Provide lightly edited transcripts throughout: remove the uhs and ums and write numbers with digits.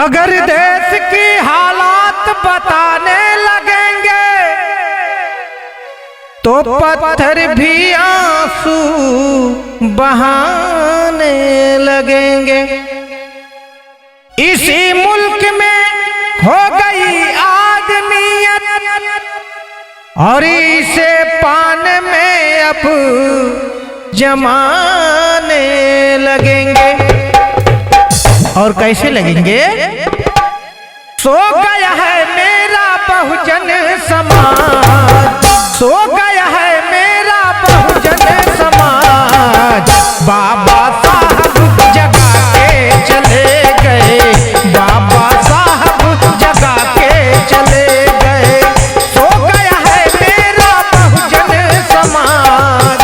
अगर देश की हालात बताने लगेंगे तो पत्थर भी आंसू बहाने लगेंगे। इसी मुल्क में हो गई आदमियत और इसे पाने में अब जमाने लगेंगे। और कैसे लगेंगे? सो गया है मेरा बहुजन समाज, सो गया है मेरा बहुजन समाज। बाबा साहब जगा के चले गए, बाबा साहब जगा के चले गए। सो गया है मेरा बहुजन समाज,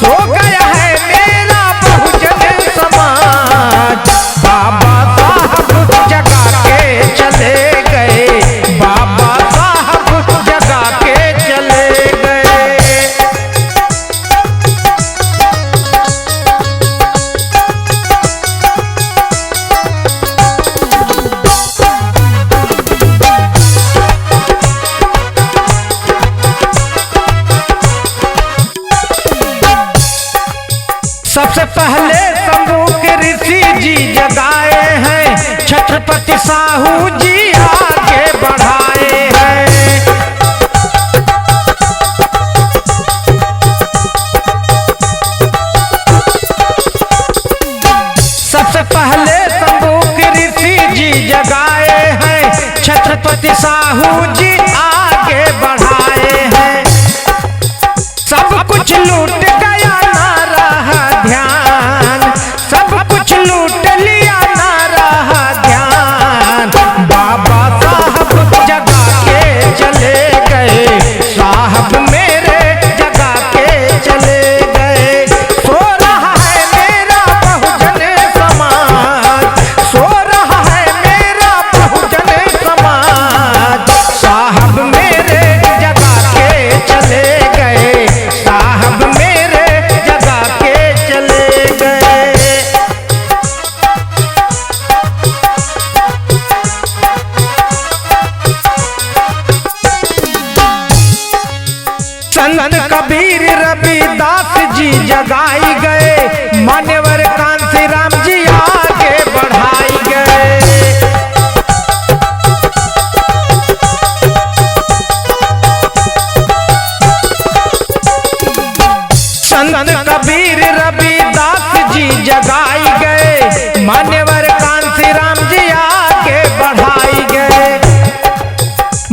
सो गया है मेरा बहुजन समाज। बाबा साहब जगा के चले गए, बाबा साहब जगा के चले गए। सबसे पहले शंभू के ऋषि जी जगाए हैं, छत्रपति साहू जी आगे बढ़ाए हैं। सबसे पहले शंभू के ऋषि जी जगाए हैं, छत्रपति साहू जी आगे बढ़ाए हैं। सब कुछ लूट गया ना रहा ध्यान, सब कुछ लूट लिया ना रहा ध्यान। बाबा साहब जगा के चले गए, साहब मेरे जगा के चले गए। सो रहा है मेरा बहुजन समाज, सो रहा है मेरा बहुजन समाज। साहब मेरे जगा के चले गए, साहब मेरे जगा के चले गए। संत कबीर रविदास जी जगाई गए, मान्यवर कांसी राम जी आगे बढ़ाई गए। संत कबीर रविदास जी जगाई गए, मान्यवर कांसी राम जी आगे बढ़ाई गए।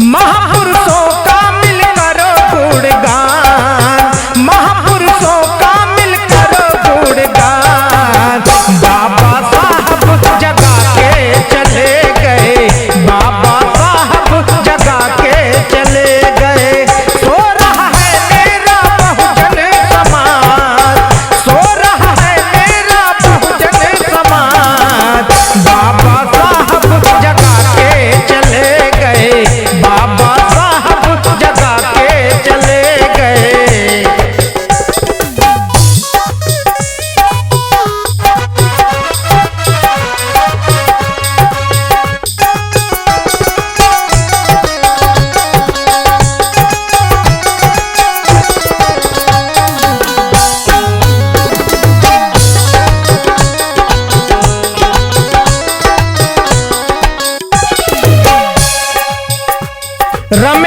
महापुरुषों का मिलकर गुणगान, महापुरुषों का मिलकर गुणगान। बाबा साहब जगा के चले गए, बाबा साहब जगा के चले गए। सो रहा है मेरा बहुजन समाज, सो रहा है मेरा बहुजन समाज। बाबा साहब जगा के चले गए, बाबा साहब जगा के चले गए। रम